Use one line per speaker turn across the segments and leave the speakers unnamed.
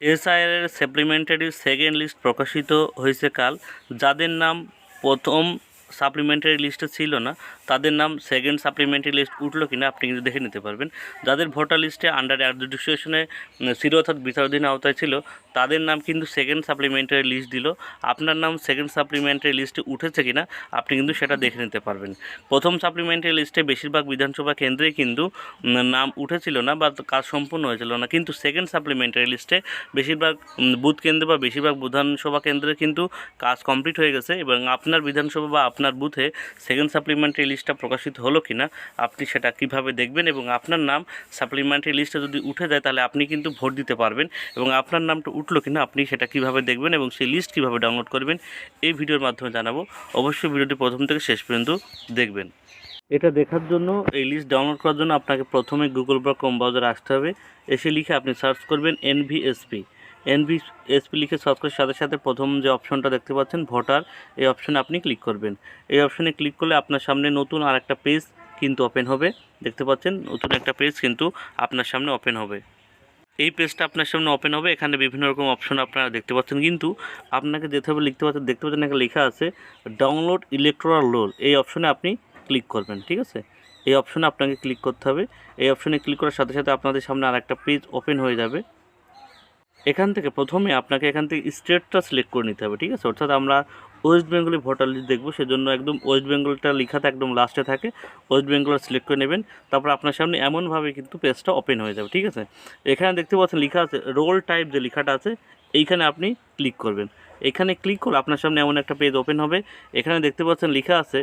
SIR এর supplementary second list প্রকাশিত হয়েছে কাল। যাদের নাম প্রথম সাপ্লিমেন্টারি লিস্টে ছিল না তাদের নাম সেকেন্ড সাপ্লিমেন্টারি লিস্ট উঠলো কিনা আপনি কিন্তু দেখে নিতে পারবেন। যাদের ভোটার লিস্টে আন্ডার অ্যাডজুডিকেশনে ছিল অর্থাৎ বিচারাধীন আওতায় ছিল তাদের নাম কিন্তু সেকেন্ড সাপ্লিমেন্টারি লিস্ট দিল। আপনার নাম সেকেন্ড সাপ্লিমেন্টারি লিস্টে উঠেছে কিনা আপনি কিন্তু সেটা দেখে নিতে পারবেন। প্রথম সাপ্লিমেন্টারি লিস্টে বেশিরভাগ বিধানসভা কেন্দ্রেই কিন্তু নাম উঠেছিল না বা কাজ সম্পূর্ণ হয়েছিল না, কিন্তু সেকেন্ড সাপ্লিমেন্টারি লিস্টে বেশিরভাগ বুথ কেন্দ্রে বা বেশিরভাগ বিধানসভা কেন্দ্রে কিন্তু কাজ কমপ্লিট হয়ে গেছে এবং আপনার বিধানসভা বা আপনার বুথে সেকেন্ড সাপ্লিমেন্টারি লিস্টটা প্রকাশিত হলো কিনা আপনি সেটা কিভাবে দেখবেন এবং আপনার নাম সাপ্লিমেন্টারি লিস্টে যদি উঠে যায় তাহলে আপনি কিন্তু ভোট দিতে পারবেন এবং আপনার নামটা উঠলো কিনা আপনি সেটা কিভাবে দেখবেন এবং সেই লিস্ট কিভাবে ডাউনলোড করবেন এই ভিডিওর মাধ্যমে জানাবো। অবশ্যই ভিডিওটি প্রথম থেকে শেষ পর্যন্ত দেখবেন। এটা দেখার জন্য, এই লিস্ট ডাউনলোড করার জন্য আপনাকে প্রথমে গুগল বা ক্রোম ব্রাউজারে আসতে হবে। এসে লিখে আপনি সার্চ করবেন এনভিএসপি লিখে সার্চ করার সাথে সাথে প্রথম যে অপশনটা দেখতে পাচ্ছেন ভোটার, এই অপশনে আপনি ক্লিক করবেন। এই অপশনে ক্লিক করলে আপনার সামনে নতুন আর একটা পেজ কিন্তু ওপেন হবে। দেখতে পাচ্ছেন নতুন একটা পেজ কিন্তু আপনার সামনে ওপেন হবে। এই পেজটা আপনার সামনে ওপেন হবে। এখানে বিভিন্ন রকম অপশন আপনারা দেখতে পাচ্ছেন, কিন্তু আপনাকে যেতে হবে দেখতে পাচ্ছেন এখানে লেখা আছে ডাউনলোড ইলেকটোরাল রোল। এই অপশনে আপনি ক্লিক করবেন। ঠিক আছে, এই অপশনে আপনাকে ক্লিক করতে হবে। এই অপশনে ক্লিক করার সাথে সাথে আপনাদের সামনে আর একটা পেজ ওপেন হয়ে যাবে। এখান থেকে প্রথমে আপনাকে এখান থেকে স্টেটটা সিলেক্ট করে নিতে হবে। ঠিক আছে, অর্থাৎ আমরা ওয়েস্ট বেঙ্গলি ভোটার লিস্ট দেখবো, সেজন্য একদম ওয়েস্ট বেঙ্গলটা লেখাতে একদম লাস্টে থাকে, ওয়েস্ট বেঙ্গল সিলেক্ট করে নেবেন। তারপর আপনার সামনে এমনভাবে কিন্তু পেজটা ওপেন হয়ে যাবে। ঠিক আছে, এখানে দেখতে পাচ্ছেন লেখা আছে রোল টাইপ, যে লেখাটা আছে এইখানে আপনি ক্লিক করবেন। এখানে ক্লিক করে আপনার সামনে এমন একটা পেজ ওপেন হবে। এখানে দেখতে পাচ্ছেন লেখা আছে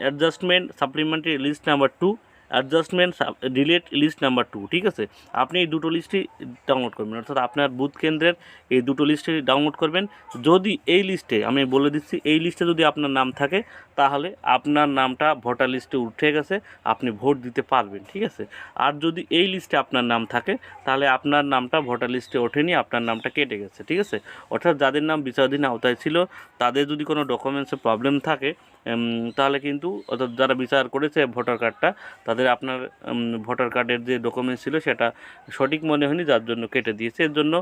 adjustment supplementary list number 2, adjustment delete list number 2। ঠিক আছে, আপনি এই দুটো লিস্টই ডাউনলোড করবেন, অর্থাৎ আপনার বুথ কেন্দ্রের এই দুটো লিস্টে ডাউনলোড করবেন। যদি এই লিস্টে, আমি বলে দিচ্ছি, এই লিস্টে যদি আপনার নাম থাকে তাহলে আপনার নামটা ভোটার লিস্টে উঠে গেছে, আপনি ভোট দিতে পারবেন। ঠিক আছে, আর যদি এই লিস্টে আপনার নাম থাকে তাহলে আপনার নামটা ভোটার লিস্টে ওঠেনি, আপনার নামটা কেটে গেছে। ঠিক আছে, অর্থাৎ যাদের নাম বিচারাধীন আওতায় ছিল তাদের যদি কোনো ডকুমেন্টসে প্রবলেম থাকে তাহলে কিন্তু, অর্থাৎ যারা বিচার করেছে ভোটার কার্ডটা, তাদের আপনার ভোটার কার্ডের যে ডকুমেন্টস ছিল সেটা সঠিক মনে হয়নি, যার জন্য কেটে দিয়েছে। এর জন্য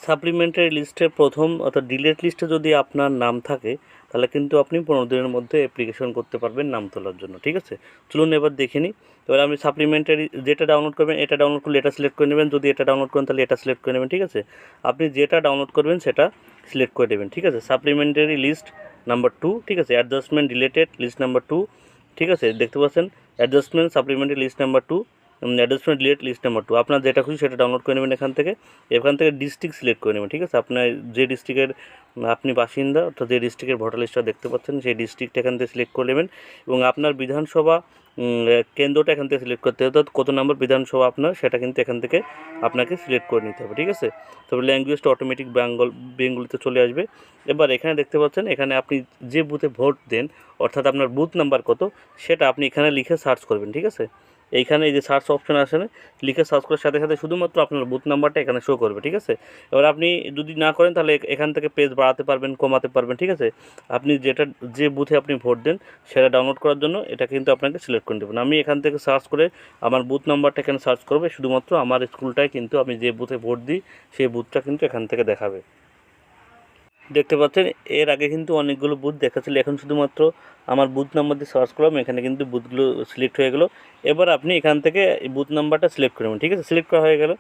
সাপ্লিমেন্টারি লিস্টের প্রথম অর্থাৎ ডিলেট লিস্টে যদি আপনার নাম থাকে তাহলে কিন্তু আপনি 15 দিনের মধ্যে অ্যাপ্লিকেশন করতে পারবেন নাম তোলার জন্য। ঠিক আছে, চলুন এবার দেখে নিই। এবার আপনি সাপ্লিমেন্টারি যেটা ডাউনলোড করবেন, এটা ডাউনলোড করলে এটা সিলেক্ট করে নেবেন। যদি এটা ডাউনলোড করেন তাহলে এটা সিলেক্ট করে নেবেন। ঠিক আছে, আপনি যেটা ডাউনলোড করবেন সেটা সিলেক্ট করে দেবেন। ঠিক আছে, সাপ্লিমেন্টারি লিস্ট নাম্বার 2। ঠিক আছে, অ্যাডজাস্টমেন্ট ডিলেটেড লিস্ট নাম্বার 2। ঠিক আছে, দেখতে পাচ্ছেন adjustment supplementary list number 2, adjustment delete list number 2। আপনার যেটা খুশি সেটা ডাউনলোড করে নেবেন। এখান থেকে ডিস্ট্রিক্ট সিলেক্ট করে নেবেন। ঠিক আছে, আপনার যে ডিস্ট্রিক্টের আপনি বাসিন্দা, অর্থাৎ যে ডিস্ট্রিক্টের ভোটার লিস্টটা দেখতে পাচ্ছেন সেই ডিস্ট্রিক্টটা এখান থেকে সিলেক্ট করে নেবেন এবং আপনার বিধানসভা কেন্দ্রটা এখান থেকে সিলেক্ট করতে হবে, অর্থাৎ কত নম্বর বিধানসভা আপনার সেটা কিন্তু এখান থেকে আপনাকে সিলেক্ট করে নিতে হবে। ঠিক আছে, তবে ল্যাঙ্গুয়েজটা অটোমেটিক বেঙ্গলিতে চলে আসবে। এবার এখানে দেখতে পাচ্ছেন, এখানে আপনি যে বুথে ভোট দেন অর্থাৎ আপনার বুথ নাম্বার কত সেটা আপনি এখানে লিখে সার্চ করবেন। ঠিক আছে, এইখানে এই যে সার্চ অপশন আসে না, লিখে সার্চ করার সাথে সাথে শুধুমাত্র আপনার বুথ নাম্বারটা এখানে শো করবে। ঠিক আছে, এবার আপনি যদি না করেন তাহলে এখান থেকে পেজ বাড়াতে পারবেন, কমাতে পারবেন। ঠিক আছে, আপনি যে বুথে আপনি ভোট দেন সেটা ডাউনলোড করার জন্য এটা কিন্তু আপনাকে সিলেক্ট করে দেবেন। আমি এখান থেকে সার্চ করে আমার বুথ নাম্বারটা এখানে সার্চ করবে, শুধুমাত্র আমার স্কুলটায় কিন্তু আমি যে বুথে ভোট দিই সেই বুথটা কিন্তু এখান থেকে দেখাবে। দেখতে পাচ্ছেন এর আগে কিন্তু অনেকগুলো বুথ দেখাচ্ছিল, এখন শুধুমাত্র আমার বুথ নাম্বার দিয়ে সার্চ করলাম, এখানে কিন্তু বুথগুলো সিলেক্ট হয়ে গেল। এবার আপনি এখান থেকে এই বুথ নাম্বারটা সিলেক্ট করবেন। ঠিক আছে, সিলেক্ট করা হয়ে গেল।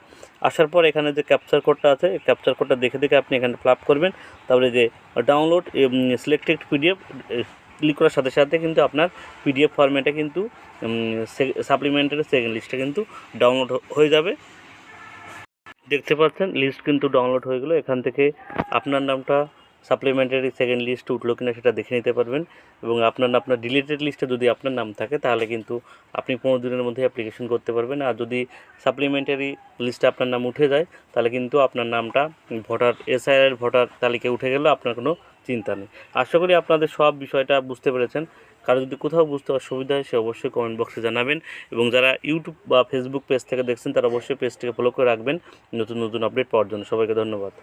আসার পর এখানে যে ক্যাপচার কোডটা আছে, ক্যাপচার কোডটা দেখে আপনি এখানে ফিল আপ করবেন। তারপরে যে ডাউনলোড সিলেক্টেড পিডিএফ ক্লিক করার সাথে সাথে কিন্তু আপনার পিডিএফ ফরম্যাটে কিন্তু সাপ্লিমেন্টারি সেকেন্ড লিস্টটা কিন্তু ডাউনলোড হয়ে যাবে। দেখতে পাচ্ছেন লিস্ট কিন্তু ডাউনলোড হয়ে গেলো। এখান থেকে আপনার নামটা সাপ্লিমেন্টারি সেকেন্ড লিস্ট উঠলো কিনা সেটা দেখে নিতে পারবেন এবং আপনার ডিলিটেড লিস্টে যদি আপনার নাম থাকে তাহলে কিন্তু আপনি 15 দিনের মধ্যে অ্যাপ্লিকেশন করতে পারবেন। আর যদি সাপ্লিমেন্টারি লিস্টে আপনার নাম উঠে যায় তাহলে কিন্তু আপনার নামটা এসআইআর ভোটার তালিকায় উঠে গেলেও আপনার কোনো চিন্তা নেই। আশা করি আপনাদের সব বিষয়টা বুঝতে পেরেছেন। কারো যদি কোথাও বুঝতে অসুবিধা হয় সে অবশ্যই কমেন্ট বক্সে জানাবেন এবং যারা ইউটিউব বা ফেসবুক পেজ থেকে দেখছেন তারা অবশ্যই পেজটিকে ফলো করে রাখবেন নতুন আপডেট পাওয়ার জন্য। সবাইকে ধন্যবাদ।